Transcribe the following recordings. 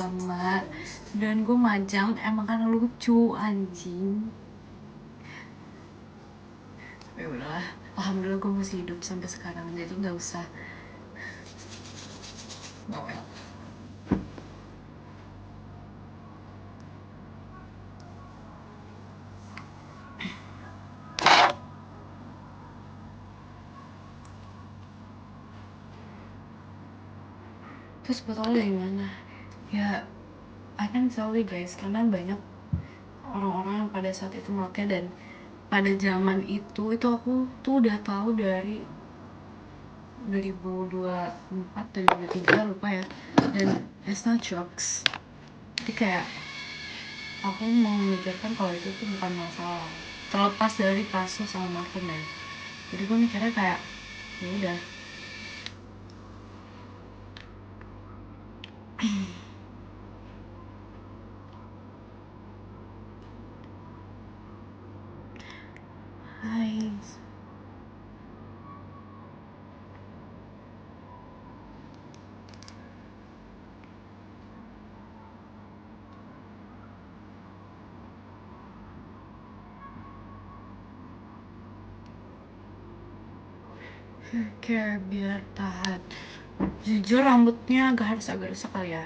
lama dan gue majang emang karena lucu anjing. Tapi udahlah, alhamdulillah gue masih hidup sampai sekarang, jadi nggak usah bawel. Terus sebetulnya dari mana? Ya, I can tell you guys, karena banyak orang-orang yang pada saat itu pakai, dan pada zaman itu aku tuh udah tahu dari 2024 2023 lupa ya, dan it's not jokes. Jadi kayak aku mau memikirkan kalau itu tuh bukan masalah, terlepas dari kasus sama marketing ya. Jadi gue mikirnya kayak ya udah. Hai. Hair care biar tahan. Jujur rambutnya harus agak rusak kali ya.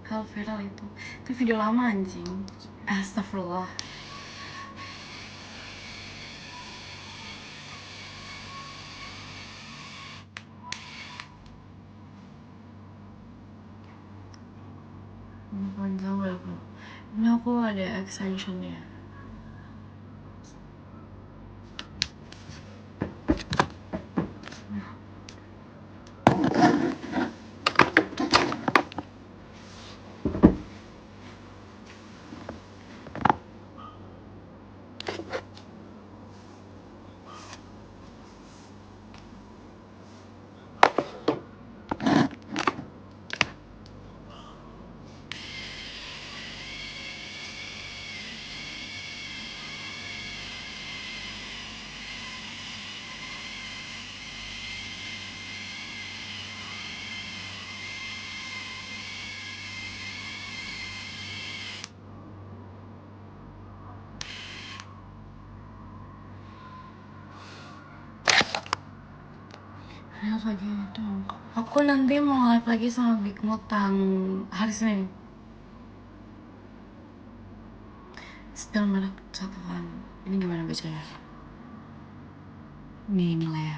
Hal viral itu video lama anjing. Astagfirullah. Panjang berapa? Ini aku ada extensionnya. Lagi itu aku nanti mau live lagi sama Big Mutang hari Senin. Spill merek catatan. Ini gimana bacanya? Ini nilai ya.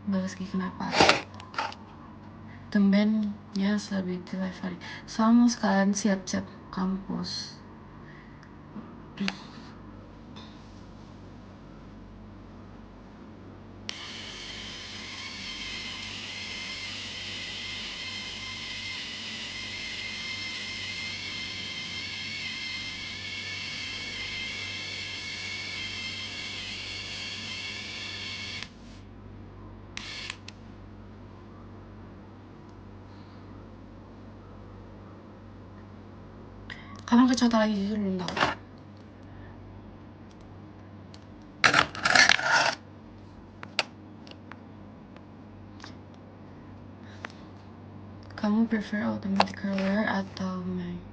Balas lagi kenapa? Tumben ya selebriti live hari. Sama sekalian siap-siap kampus. Kapan ke Cota lagi jujur belum tahu. Kamu prefer automatic curler atau manual?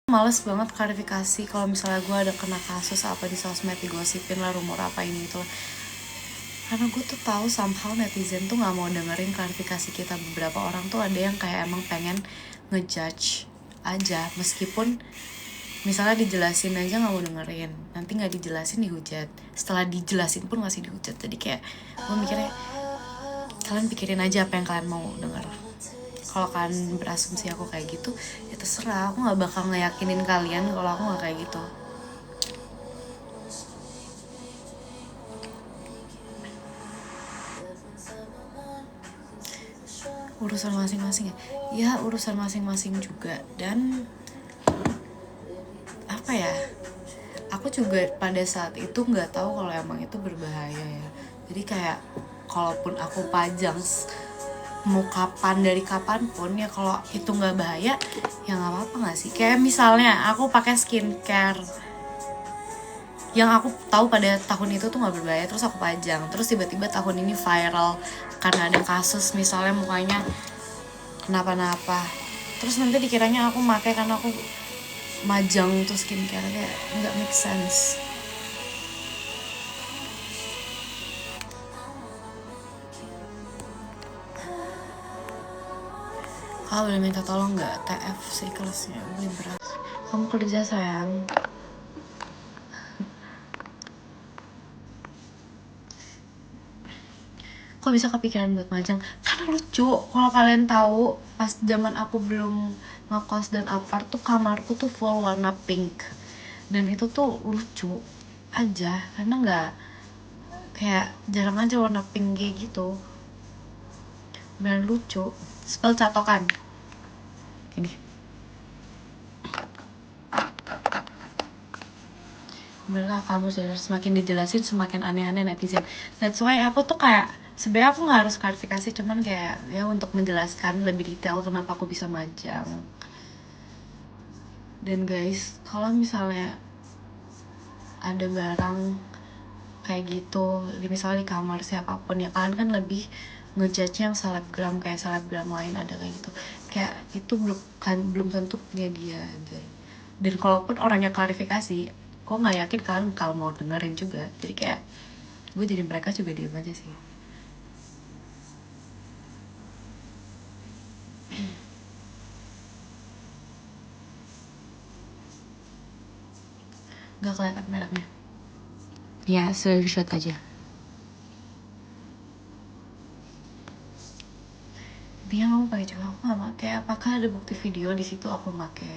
males banget klarifikasi kalau misalnya gue ada kena kasus apa di sosmed, digosipin lah, rumor apa ini itu lah. Karena gue tuh tahu somehow netizen tuh nggak mau dengerin klarifikasi kita. Beberapa orang tuh ada yang kayak emang pengen ngejudge aja, meskipun misalnya dijelasin aja nggak mau dengerin, nanti nggak dijelasin dihujat, setelah dijelasin pun masih dihujat. Jadi kayak gue mikirnya kalian pikirin aja apa yang kalian mau denger. Kalau kalian berasumsi aku kayak gitu, ya terserah. Aku nggak bakal ngeyakinin kalian kalau aku nggak kayak gitu. Urusan masing-masing ya, urusan masing-masing juga. Dan apa ya, aku juga pada saat itu nggak tahu kalau emang itu berbahaya ya. Jadi kayak kalaupun aku pajang mau kapan dari kapanpun ya, kalau itu nggak bahaya ya nggak apa-apa nggak sih. Kayak misalnya aku pakai skincare yang aku tahu pada tahun itu tuh nggak berbahaya, terus aku pajang, terus tiba-tiba tahun ini viral karena ada kasus misalnya mukanya kenapa-napa, terus nanti dikiranya aku pakai karena aku majang tuh skincare. Kayak nggak make sense. Kau boleh minta tolong nggak TF sih kelasnya, beli beras. Kamu kerja sayang. Kok bisa kepikiran buat majang? Karena lucu. Kalau kalian tahu, pas zaman aku belum ngekos dan apart tuh kamarku tuh full warna pink. Dan itu tuh lucu aja, karena nggak kayak jarang aja warna pink kayak gitu. Beneran lucu. Spell catokan. Ini. Bener kamu semakin dijelasin semakin aneh-aneh netizen. That's why aku tuh kayak sebenarnya aku nggak harus klarifikasi, cuman kayak ya untuk menjelaskan lebih detail kenapa aku bisa majang. Dan guys, kalau misalnya ada barang kayak gitu, misalnya di kamar siapapun ya, kalian kan lebih ngejudge yang selebgram, kayak selebgram lain ada kayak gitu. Kayak itu belum tentu punya dia. Dan kalaupun orangnya klarifikasi, kok nggak yakin kalian kalau mau dengerin juga. Jadi kayak gue jadi mereka juga diem aja sih. Gak kelihatan mereknya ya, screenshot aja. Dia mau pakai juga, aku nggak pakai. Apakah ada bukti video di situ aku pakai?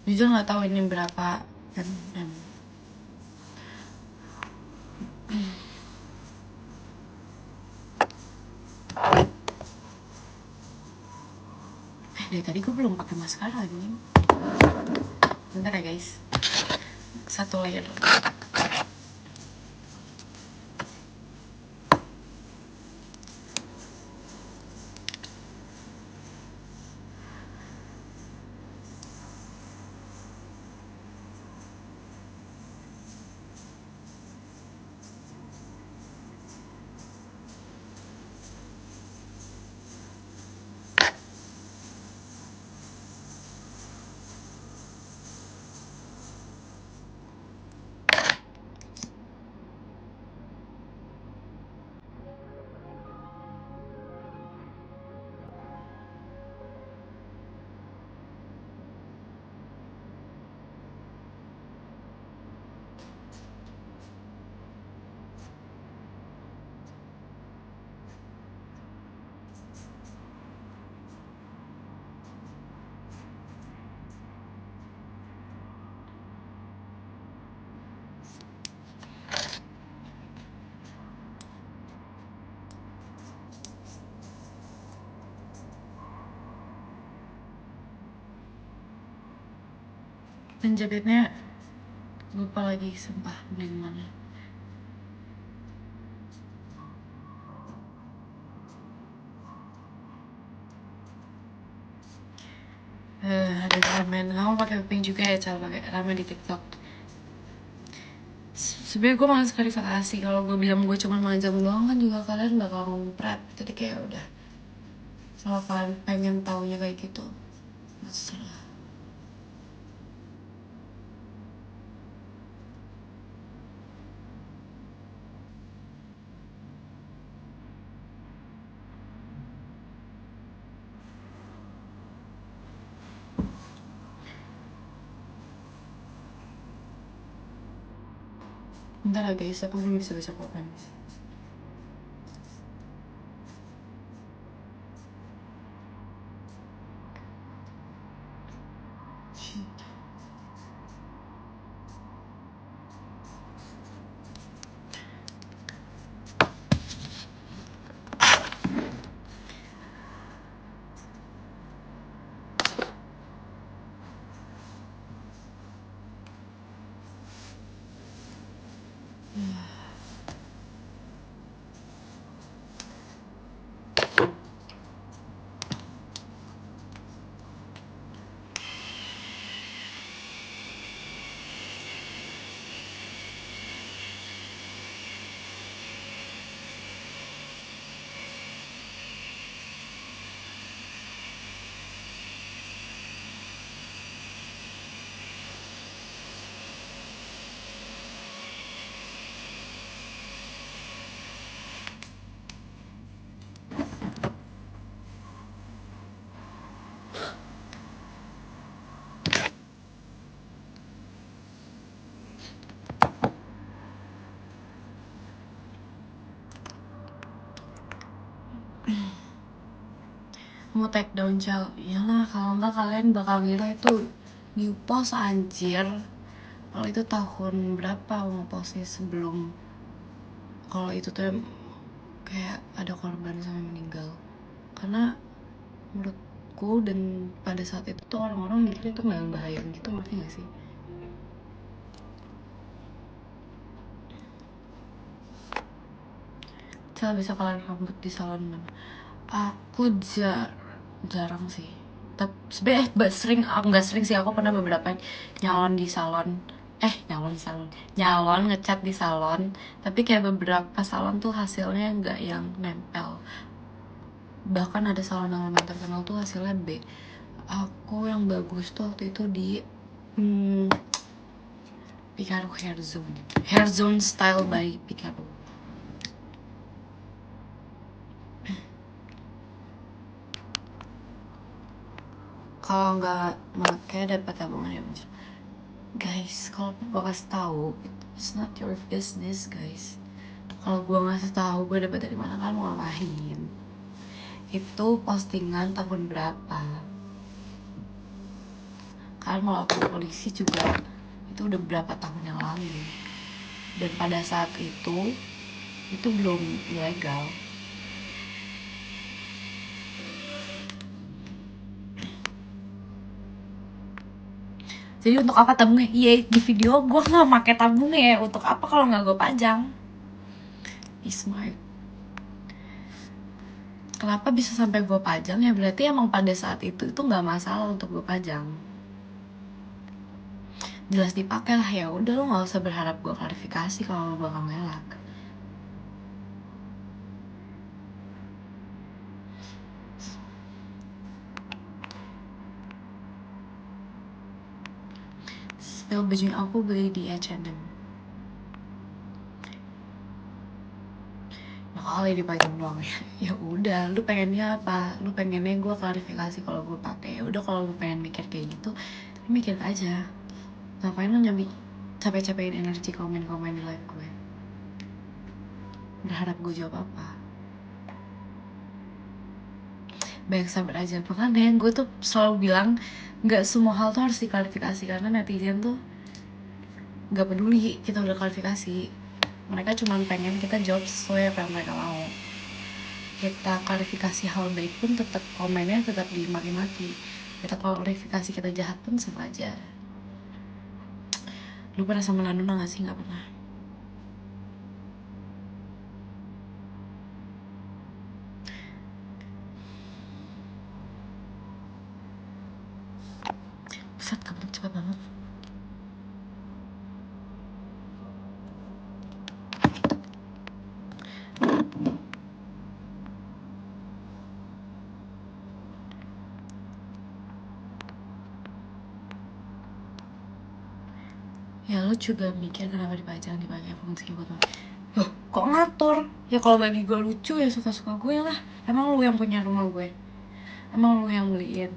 Jujur nggak tahu ini berapa mm. Dari tadi gue belum pakai maskara lagi. Bentar ya guys, satu layer. Dan jepitnya lupa lagi, sumpah beli mana. Ada ramen. Kamu pakai pink juga ya, cara pakai ramen di TikTok. sebenernya gue malas klarifikasi. Kalau gue bilang gue cuma majang doang kan juga kalian bakal ngumpret. Jadi kayak udah, kalau kalian pengen taunya kayak gitu, masalah. Bentar ya guys, aku belum bisa baca pulpen. Mau take down Cal, iyalah, kalau enggak kalian bakal ngira itu new post anjir. Kalau itu tahun berapa mau postnya sebelum, kalau itu tuh kayak ada korban sampai meninggal. Karena menurutku dan pada saat itu tuh orang-orang mikir itu nggak bahaya gitu, ngerti nggak sih? Cal, bisa kalian rambut di salon mana? Aku jarang sih. Tapi sebenarnya sering, nggak sering sih, aku pernah beberapa nyalon di salon. Nyalon ngecat di salon. Tapi kayak beberapa salon tuh hasilnya nggak yang nempel. Bahkan ada salon yang lumayan terkenal tuh hasilnya B. Aku yang bagus tuh waktu itu di Picaro Hair Zone Style by Picaro. Kalau nggak pakai dapat tabungan ya mas. Guys, kalau gue kasih tahu, it's not your business guys. Kalau gue ngasih tahu gue dapat dari mana, kan mau ngapain? Itu postingan tahun berapa? Kan mau lapor polisi juga itu udah berapa tahun yang lalu. Dan pada saat itu belum ilegal. Jadi untuk apa tabungnya? Iya, di video gue nggak pakai tabungnya ya. Untuk apa kalau nggak gue pajang? Be smart. Kenapa bisa sampai gue pajang ya? Berarti emang pada saat itu nggak masalah untuk gue pajang. Jelas dipakai lah, ya udah, lo nggak usah berharap gue klarifikasi kalau lo bakal ngelak. Spill baju yang aku beli di H&M. Nah, kali dipajang doang ya. Ya udah, lu pengennya apa? Lu pengennya gue klarifikasi kalau gue pakai. Ya udah, kalau lu pengen mikir kayak gitu, mikir aja. Ngapain lu capek-capekin energi komen-komen di live gue? Berharap gue jawab apa? Baik, sabar aja. Makanya gue tuh selalu bilang nggak semua hal tuh harus diklarifikasi, karena netizen tuh nggak peduli kita udah klarifikasi. Mereka cuma pengen kita jawab sesuai apa yang mereka mau. Kita klarifikasi hal baik pun tetap komennya tetap dimaki-maki. Kita klarifikasi kita jahat pun sama aja. Lu pernah sama Lanuna gak sih? Gak pernah. Buset, kamu cepet banget. lu juga mikir kenapa jangan dipakai fungsi buat loh kok ngatur ya? Kalau bagi gue lucu ya suka-suka gue lah. Emang lu yang punya rumah gue? Emang lu yang beliin?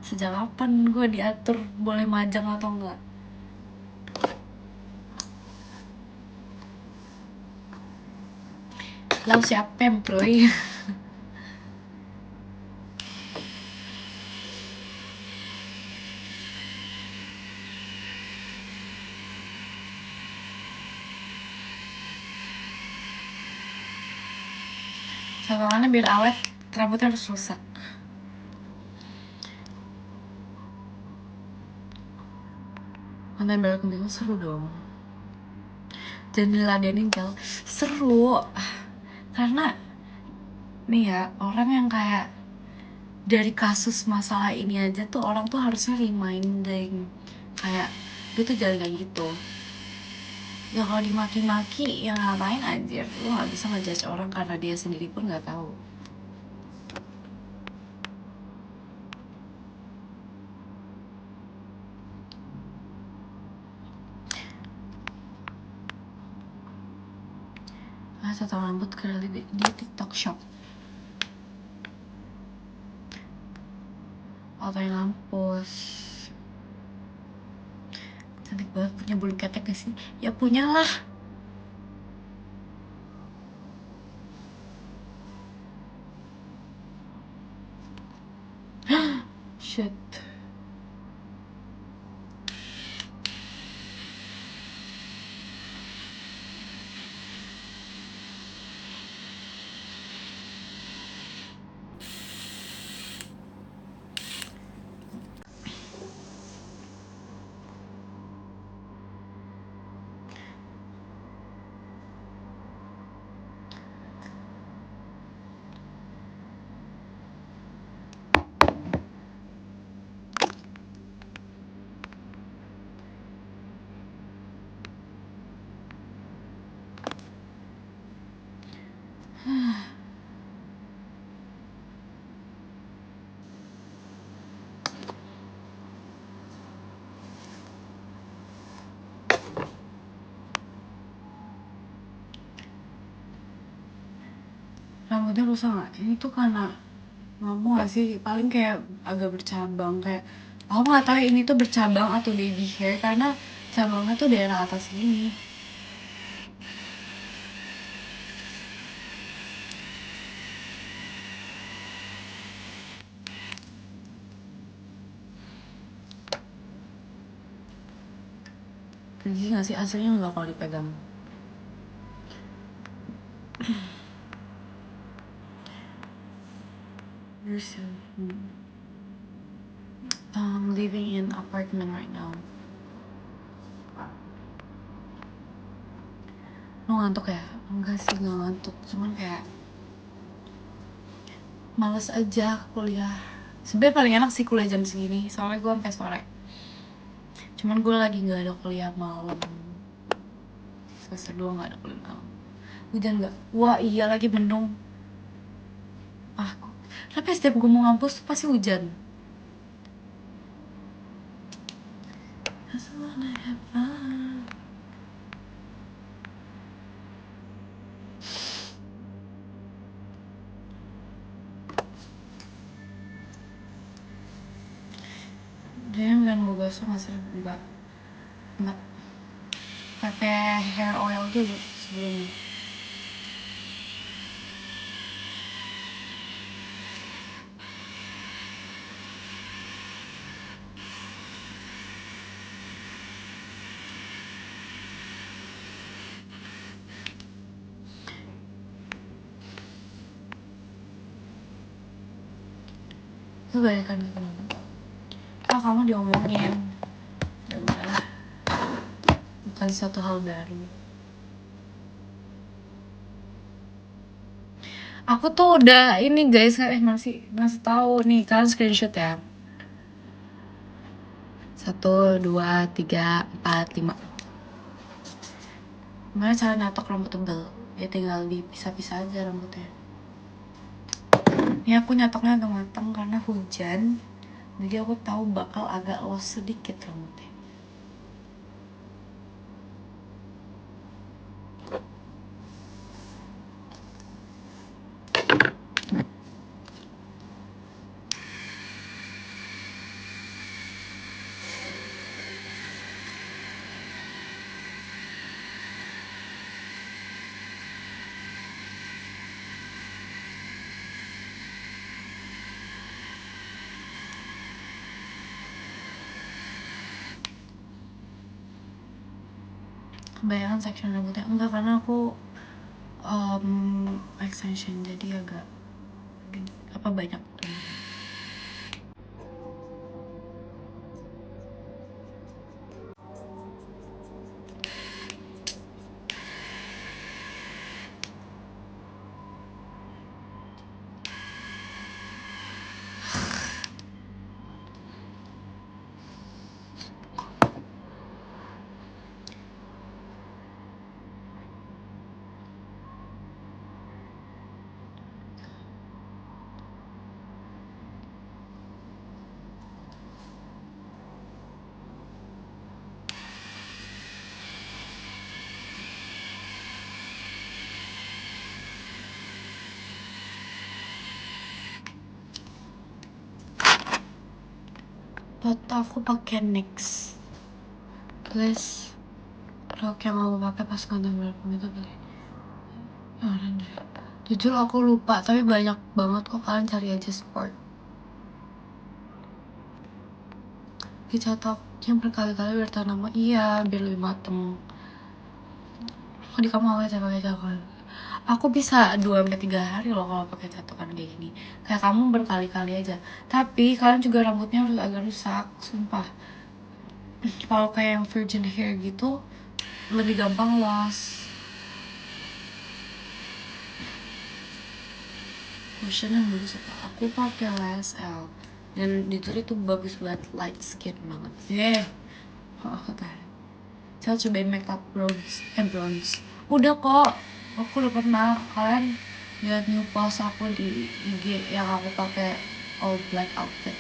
Sejak kapan gue diatur boleh majang atau enggak? Lau siapa bro? Sabangannya biar awet, rambutnya harus rusak. Konten belok bingung seru dong. Dan diladenin Kel, seru. Karena nih ya, orang yang kayak dari kasus masalah ini aja tuh orang tuh harusnya reminding kayak dia tuh jangan kayak gitu. Ya kalau dimaki-maki ya ngapain anjir, lu gak bisa ngejudge orang karena dia sendiri pun gak tahu. Tato rambut kali di TikTok Shop. Atau yang ngampus. Cantik banget, punya bulu ketek gak sih? Ya punya lah. Shit. Rambutnya rusak gak? Ini tuh karena ngomong gak sih? Paling kayak agak bercabang. Kayak aku gak tahu ini tuh bercabang atau baby hair karena cabangnya tuh daerah atas ini. Pergi gak sih? Aslinya gak kalau dipegang. I'm living in apartment right now. Lo ngantuk ya? Enggak sih, gak ngantuk. Cuman kayak males aja kuliah. Sebenernya paling enak sih kuliah jam segini. Soalnya gue sampai sore. Cuman gue lagi gak ada kuliah malam. Semester 2 gak ada kuliah malam. Hujan gak? Wah iya lagi mendung. Tapi setiap gue mau ngampus tuh pasti hujan. Dia bilang gue gosok masih enggak pakai hair oil dulu sebelumnya. Itu banyak kan kamu diomongin. Ya udah, bukan satu hal baru. Aku tuh udah ini guys, masih tahu nih, kalian screenshot ya. 1, 2, 3, 4, 5. Gimana cara natok rambut tebal? Ya tinggal dipisah-pisah aja rambutnya. Ini aku nyatoknya agak matang karena hujan. Jadi aku tahu bakal agak los sedikit rambutnya. Kebanyakan section rambutnya enggak, karena aku extension jadi agak banyak. Foto aku pakai NYX please. Rok yang aku pakai pas nonton Blackpink itu beli orange. Jujur aku lupa, tapi banyak banget kok, kalian cari aja sport. Dicatoknya berkali-kali bertanaman, iya biar lebih mateng. Kok di kamu awet ya pakai catokan? Aku bisa 2-3 hari loh kalau pakai catokan kayak gini. Kayak kamu berkali-kali aja. Tapi kalian juga rambutnya harus agak rusak, sumpah. Kalau kayak yang virgin hair gitu lebih gampang loss. Lotion yang bagus apa? Aku pakai YSL dan itu bagus buat light skin banget. Aku tarik. Saya cobain makeup bronze. Udah kok, aku udah pernah. Kalian lihat new post aku di IG yang aku pakai all black outfit.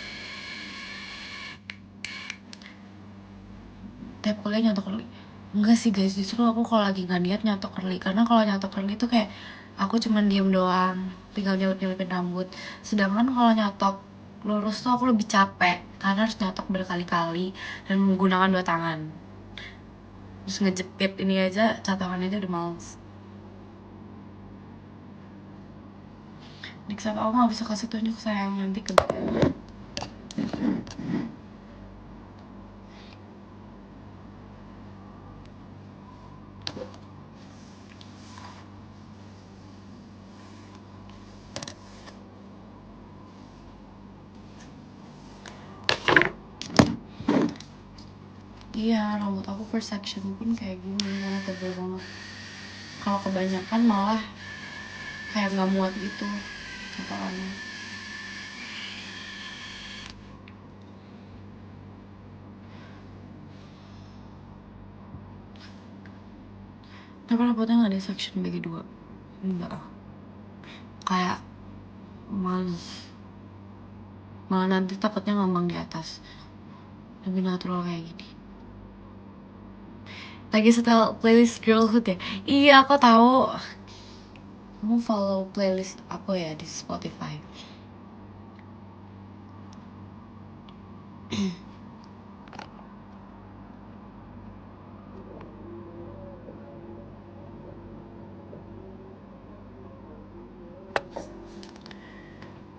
Tempelnya nyatok curly. Enggak sih guys, justru aku kalau lagi nggak niat nyatok curly, karena kalau nyatok curly itu kayak aku cuman diem doang, tinggal nyelip-nyelipin rambut. Sedangkan kalau nyatok lurus tuh aku lebih capek karena harus nyatok berkali-kali dan menggunakan 2 tangan. Terus ngejepit ini aja, catokannya aja udah males. Next aku gak bisa kasih tunjuk sayang, nanti ke iya, rambut aku per section pun kayak gini, karena tebal banget. Kalau kebanyakan malah kayak nggak muat gitu catokannya. Tapi rambutnya nggak ada section bagi 2, enggak. Kayak malah nanti takutnya ngambang di atas. Lebih natural kayak gini. Lagi setel playlist Girlhood ya? Iya, aku tahu. Kamu follow playlist aku ya di Spotify?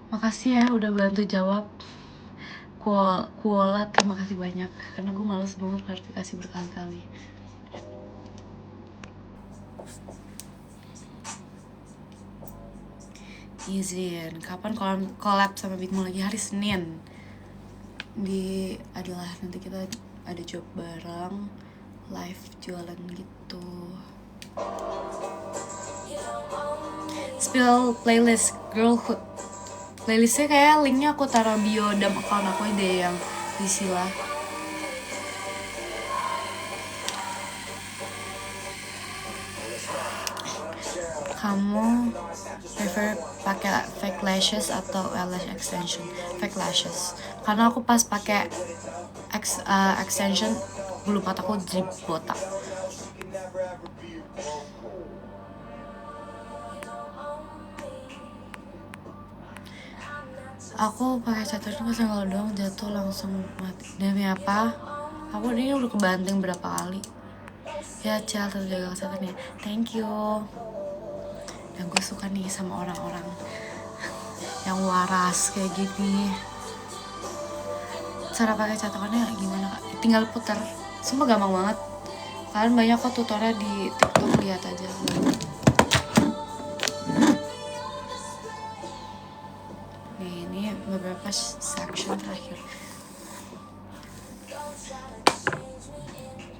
Makasih ya udah bantu jawab. Kuola, terima kasih banyak. Karena gue males banget klarifikasi berkali-kali. Izin, kapan collab sama Big Mom lagi? Hari Senin. Nanti kita ada job bareng, live jualan gitu. Spill playlist Girlhood. Playlistnya kayak linknya aku taruh bio dan account aku deh yang di Sila. Kamu prefer pakai fake lashes atau eyelash extension? Fake lashes. karena aku pas pakai extension bulu mataku jadi botak. Aku pakai cat itu kesenggol doang jatuh langsung mati. Demi apa? Aku ini udah kebanting berapa kali. Ya Cel, terjaga kesehatannya. Thank you. Dan gue suka nih sama orang-orang yang waras kayak gini. Cara pakai catokannya gimana kak? Tinggal putar. Semua gampang banget. Kalian banyak kok tutorial di TikTok, lihat aja. Nih, ini beberapa section terakhir.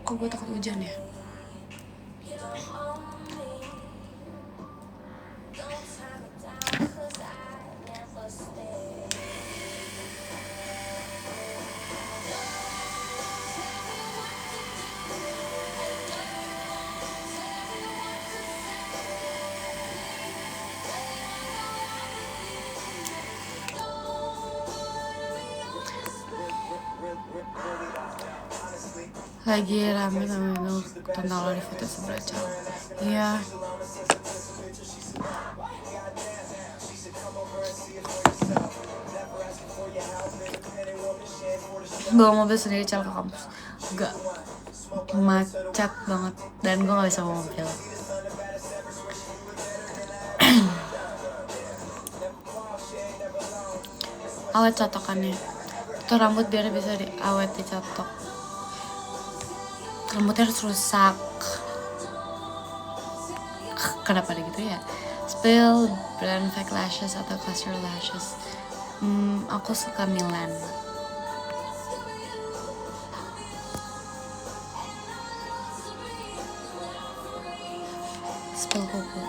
Kok gue takut hujan ya? Lagi rame tentang lo di foto sebelah jauh. Iya. Bawa mobil sendiri Cel ke kampus. Enggak, macet banget dan gue nggak bisa bawa mobil. Awet catokannya. Itu rambut biar bisa awet dicatok. Rambutnya harus rusak. Kenapa ada gitu ya? Spill brand fake lashes atau cluster lashes. Aku suka Milan. Spill kuku.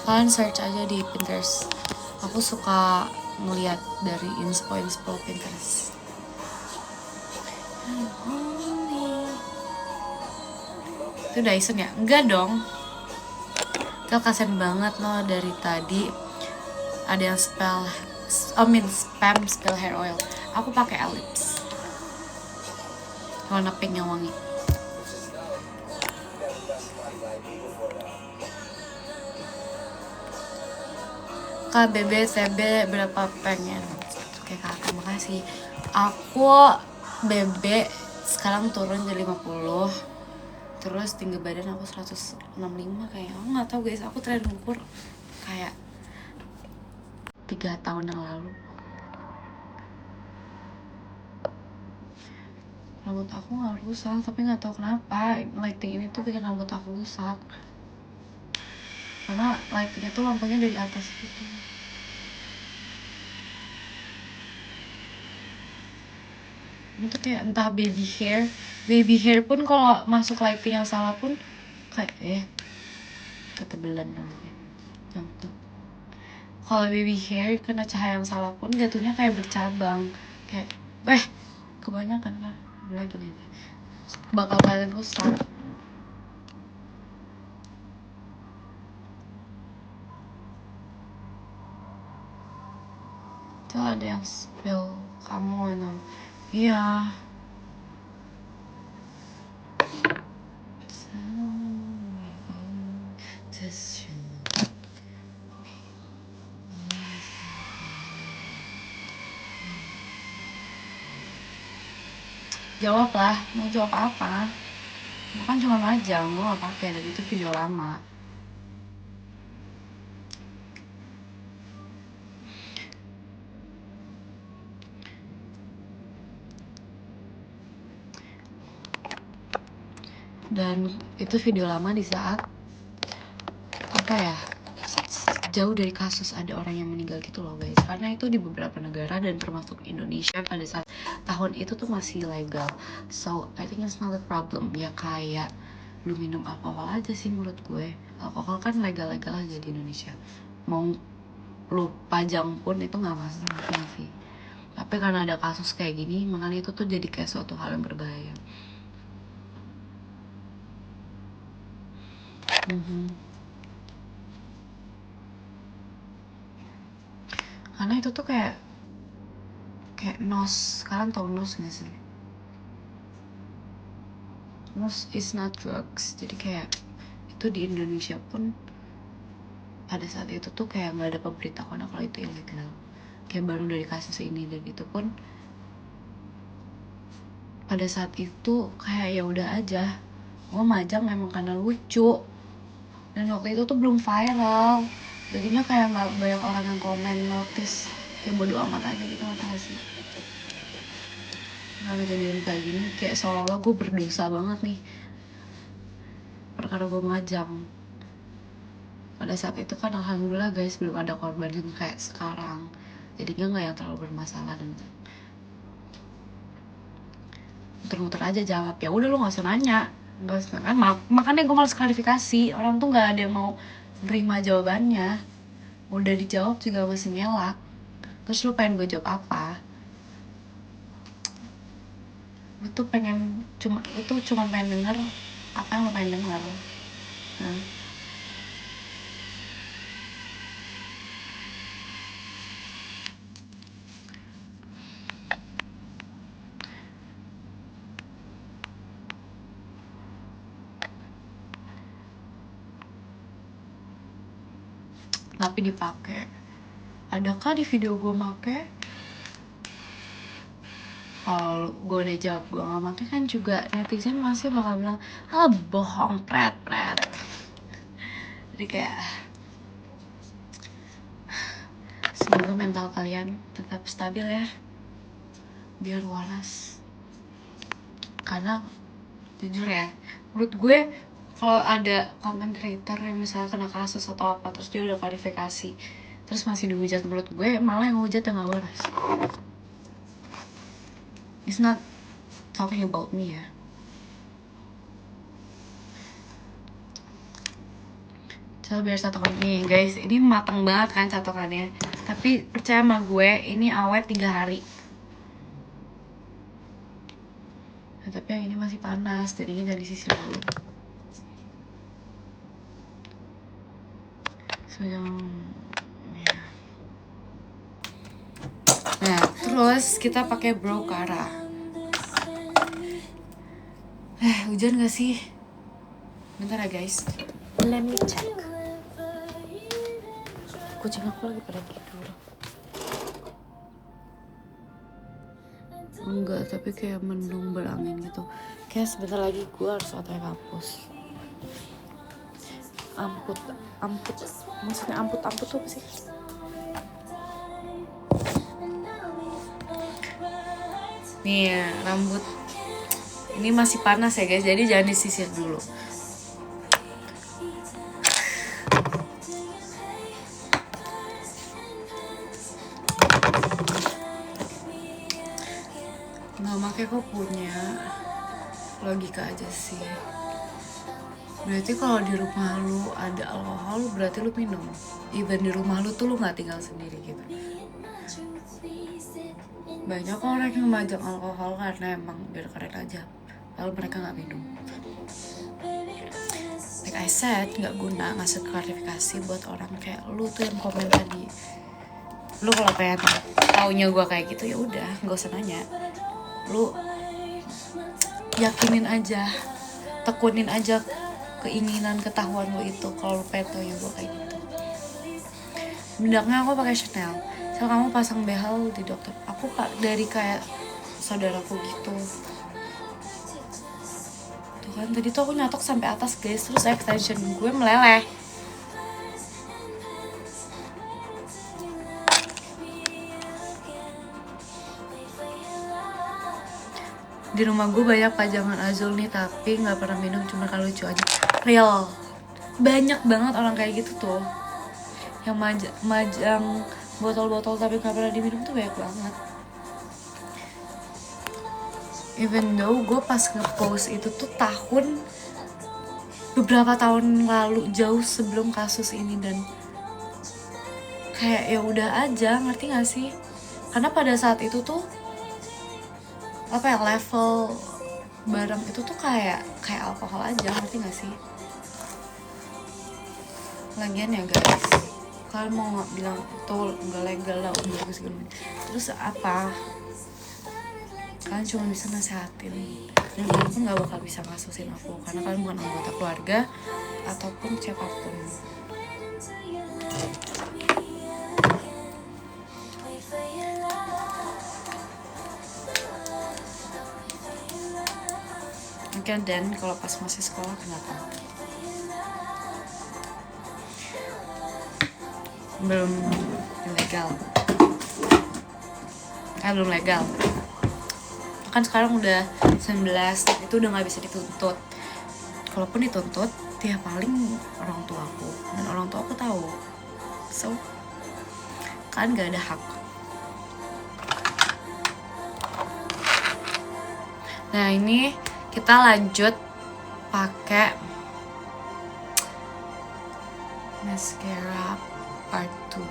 Kalian search aja di Pinterest. Aku suka ngeliat dari inspo Pinterest. Itu Dyson ya? Enggak dong. Itu kasian banget loh, dari tadi ada yang spam spill hair oil. Aku pakai Ellipse warna pink yang wangi. KBB TB berapa pengen? Oke kak, terima kasih. Aku BB sekarang turun jadi 50. Terus tinggi badan aku 165 kayaknya. Aku nggak tahu guys, aku terakhir ngukur kayak 3 tahun yang lalu. Rambut aku nggak rusak, tapi nggak tahu kenapa lighting ini tuh bikin rambut aku rusak. Karena lightingnya tuh lampunya dari atas gitu. Itu kayak entah baby hair pun kalau masuk lighting yang salah pun kayak ketebelan namanya. Tuh. Kalau baby hair kena cahaya yang salah pun jatuhnya kayak bercabang, kayak kebanyakan kan lagi bakal kalian rusak. Itu ada yang spill kamu itu. Iya. Jawab lah, mau jawab apa? Bukan cuma majang, gue gak pakai, dan itu video lama. Dan itu video lama di saat jauh dari kasus ada orang yang meninggal gitu loh guys. Karena itu di beberapa negara dan termasuk Indonesia pada saat tahun itu tuh masih legal. So I think it's not a problem. Ya kayak lu minum alkohol aja sih menurut gue. Alkohol kan legal-legal aja di Indonesia. Mau lu pajang pun itu gak masalah sih. Tapi karena ada kasus kayak gini, makanya itu tuh jadi kayak suatu hal yang berbahaya. karena itu tuh kayak nos. Kalian tau nos gak sih? Nos is not drugs. Jadi kayak itu di Indonesia pun pada saat itu tuh kayak nggak ada pemberitahuan kalau itu ilegal. Kayak baru dari kasus ini, dan itu pun pada saat itu kayak ya udah aja, gue majang emang karena lucu, dan waktu itu tuh belum viral, jadinya kayak nggak banyak orang yang komen, notice, ya bodo amat aja gitu. Nggak tahu sih, kalau kejadian kayak gini kayak seolah-olah gue berdosa banget nih perkara gue majang. Pada saat itu kan alhamdulillah guys, belum ada korban yang kayak sekarang, jadinya nggak yang terlalu bermasalah. Dan muter-muter aja jawab, ya udah lu nggak usah nanya, nggak usah kan. Makanya gue malas klarifikasi, orang tuh nggak ada yang mau nerima jawabannya, udah dijawab juga masih ngelak, terus lu pengen gue jawab apa? Itu cuma pengen denger apa yang lu pengen denger. Tapi dipakai, adakah di video gue make? Kalau gue udah jawab gue gak make kan juga netizen masih bakal bilang bohong, pret. Jadi kayak semoga mental kalian tetap stabil ya, biar waras. Karena jujur ya, menurut gue kalau ada content creator yang misalnya kena kasus atau apa, terus dia udah klarifikasi, terus masih dihujat, menurut gue malah yang hujat yang gak waras. It's not talking about me ya. Coba biar catokan nih guys, ini matang banget kan catokannya, tapi percaya sama gue ini awet 3 hari. Nah, tapi yang ini masih panas, jadinya jangan disisir dulu. Nah, terus kita pakai brow cara. Hujan gak sih? Bentar ya guys, let me check. Kucing aku lagi pada tidur. Enggak, tapi kayak mendung berangin gitu. Kayak sebentar lagi gue harus otak kampus. Amput, maksudnya amput tuh apa sih? Nih ya, rambut ini masih panas ya guys, jadi jangan disisir dulu. Nggak pakai kok punya logika aja sih. Berarti kalau di rumah lu ada alkohol, berarti lu minum. Even di rumah lu tuh lu nggak tinggal sendiri gitu. Banyak orang yang majang alkohol karena emang biar keren aja, lalu mereka nggak minum. Like I said, nggak guna ngasih klarifikasi buat orang kayak lu tuh yang komen tadi. Lu kalau pengen taunya gue kayak gitu ya udah, nggak usah nanya. Lu yakinin aja, tekunin aja keinginan ketahuan lu itu kalau lu pengen taunya gue kayak gitu. Bendaknya aku pakai Chanel. So kamu pasang behel di dokter. Aku dari kayak saudaraku gitu. Tuh kan tadi tuh aku nyatok sampai atas guys, terus extension gue meleleh. Di rumah gue banyak pajangan Azul nih, tapi nggak pernah minum, cuma kalau lucu aja. Real, banyak banget orang kayak gitu tuh, yang majang botol-botol tapi nggak pernah diminum tuh banyak banget. Even though gue pas nge-post itu tuh beberapa tahun lalu, jauh sebelum kasus ini, dan kayak ya udah aja, ngerti gak sih? Karena pada saat itu tuh apa ya, level barang itu tuh kayak alkohol aja, ngerti gak sih? Lagian ya guys, kalian mau bilang itu nggak legal lah udah segala macam, terus apa? Kalian cuma bisa nasehatin, dan kalian pun nggak bakal bisa ngasusin aku karena kalian bukan anggota keluarga ataupun siapapun. Mungkin dan kalau pas masih sekolah kenapa? Belum legal. Belum legal. Kan sekarang udah 19, itu udah nggak bisa dituntut. Kalaupun dituntut, ya paling orang tua aku, dan orang tua aku tahu. So, kan nggak ada hak. Nah ini kita lanjut pakai mascara part 2.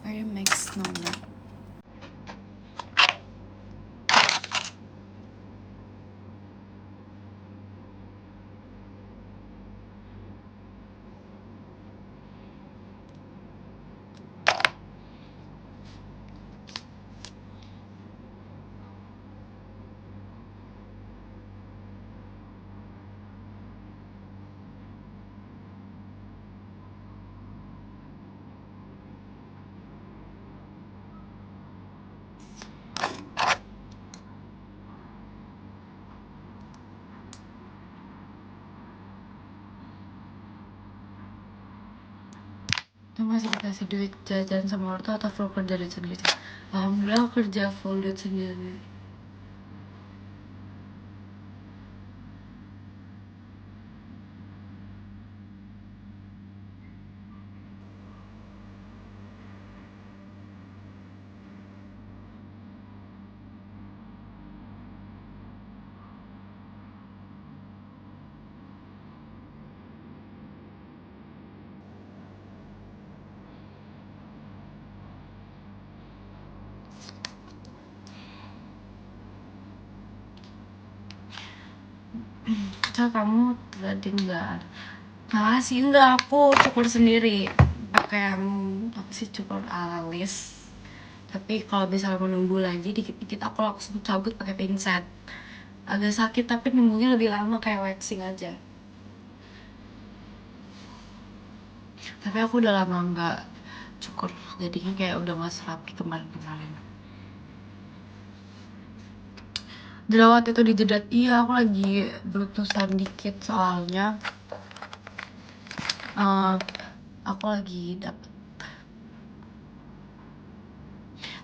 Very mixed number. Itu masih dikasih duit jajan sama ortu atau full kerja duit sendiri? Alhamdulillah kerja full duit sendiri. So, kamu tadi enggak? Nah sih enggak, aku cukur sendiri pakai apa sih, cukur alis. Tapi kalau misalnya menunggu lagi dikit-dikit aku langsung cabut pakai pinset. Agak sakit tapi nunggunya lebih lama kayak waxing aja. Tapi aku udah lama nggak cukur, jadinya kayak udah nggak serapi kemarin-kemarin. Jerawat itu dijedat, iya aku lagi berutusan dikit soalnya aku lagi dapet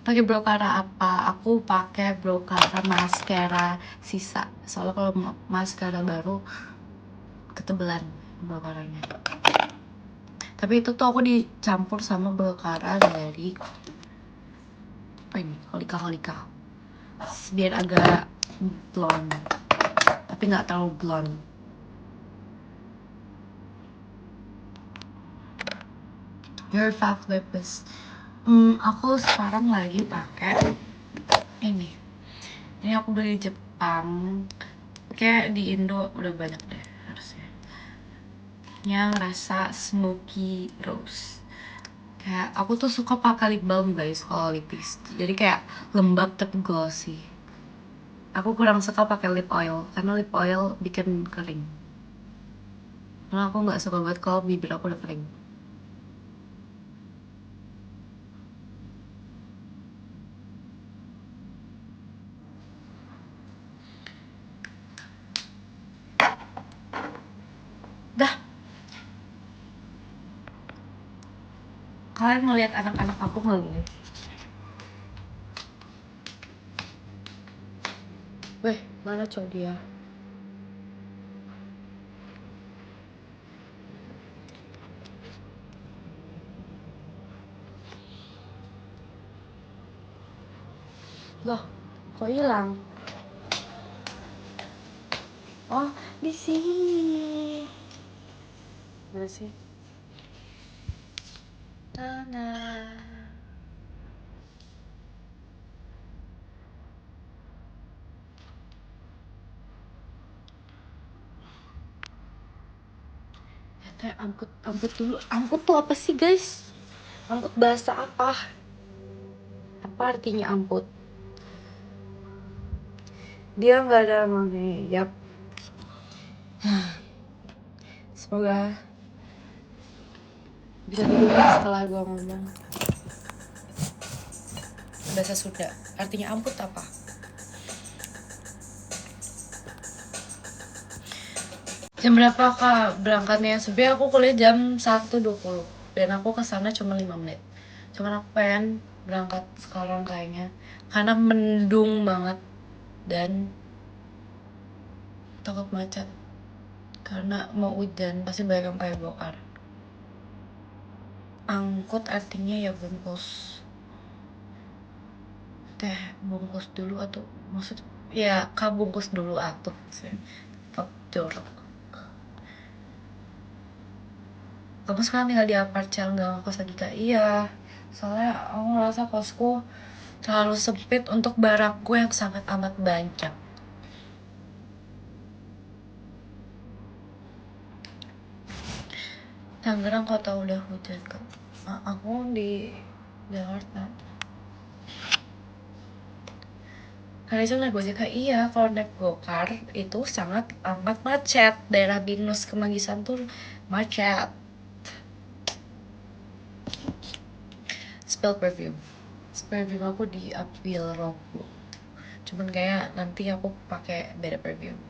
pakai Brocara apa? Aku pakai Brocara mascara sisa. Soalnya kalau mascara baru ketebelan Brocaranya. Tapi itu tuh aku dicampur sama Brocara dari apa ini? Holika. Biar agak blonde. Tapi nggak terlalu blonde. Your Fave Lipstick. Aku sekarang lagi pakai ini. Ini aku beli di Jepang. Kayak di Indo udah banyak deh harusnya. Yang rasa smoky rose. Kayak aku tuh suka pakai lip balm guys kalau lipis. Jadi kayak lembab tapi glossy. Aku kurang suka pakai lip oil karena lip oil bikin kering. Karena aku nggak suka banget kalau bibir aku udah kering. Dah. Kalian ngeliat anak-anak aku nggak gini? Weh, mana cowok dia? Loh, kok hilang? Oh, di sini. Mana sih? Tanah. Angkut dulu. Angkut tuh apa sih guys? Angkut bahasa apa? Apa artinya angkut? Dia nggak ada namanya. Yap. Semoga bisa didengar setelah gue ngomong. Bahasa Sunda. Artinya amput apa? Jam berapa kak berangkatnya? Sebenarnya aku kuliah jam 1.20 dan aku kesana cuma 5 menit. Cuman aku pengen berangkat sekarang kayaknya karena mendung banget dan takut macet karena mau hujan pasti banyak yang kayak bokar. Angkut artinya ya bungkus teh, bungkus dulu atau maksud ya kak bungkus dulu atuh jorok. Kamu sekarang tinggal di apartemen nggak ngekos lagi kak? Iya, soalnya aku ngerasa kosku terlalu sempit untuk barangku yang sangat amat banyak. Tangerang kota udah hujan kak. Aku di Jakarta. Kalian naik gojek kak? Iya, kalau naik gokar itu sangat amat macet. Daerah Binus ke Manggisan tuh macet. Spell perfume aku di April Roku. Cuman kayak nanti aku pakai beda perfume.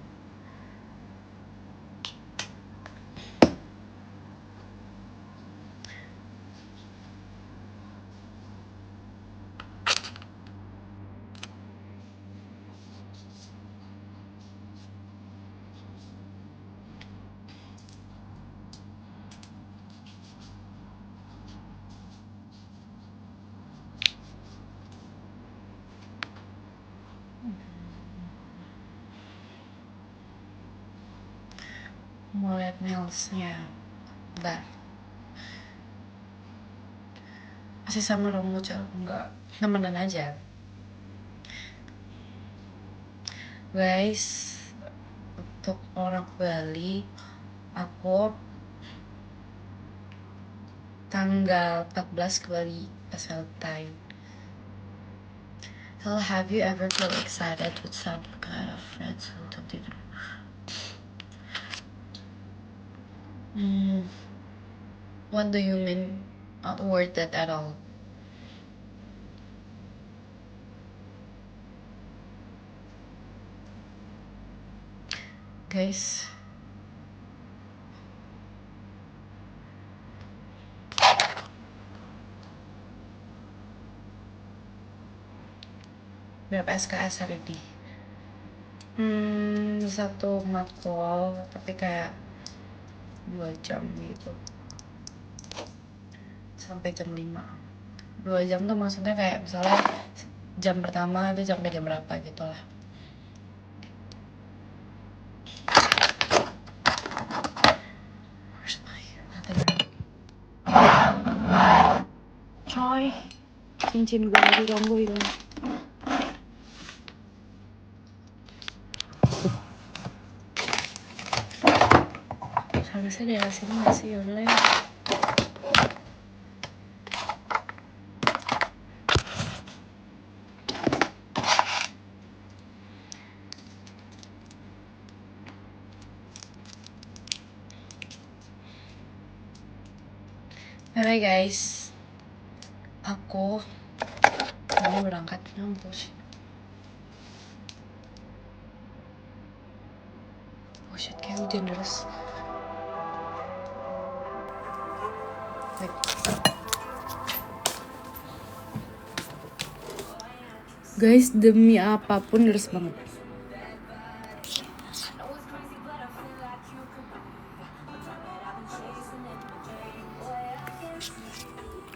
Mau liat nailsnya. Bentar. Masih sama rambut cel? Enggak. Temenan aja. Guys, untuk orang Bali, aku tanggal 14 ke Bali pas Valentine. So, have you ever felt excited with some kind of friends who don't even what do you mean? Not worth it at all. Guys, berapa SKS hari ini? Satu makul, tapi kayak 2 jam gitu. Sampai jam 5. 2 jam tuh maksudnya kayak misalnya jam pertama itu sampai jam berapa gitu lah. Coy, cincin gue dari Ronggo hilang. Harusnya daerah sini gak sih? Yaudah ya. Bye guys. Aku mau berangkat ngampus. Oh shit, kayak hujan deras. Guys, demi apapun deras banget.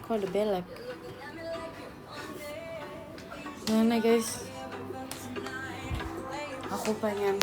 Kok ada belek? Gimana guys? Aku pengen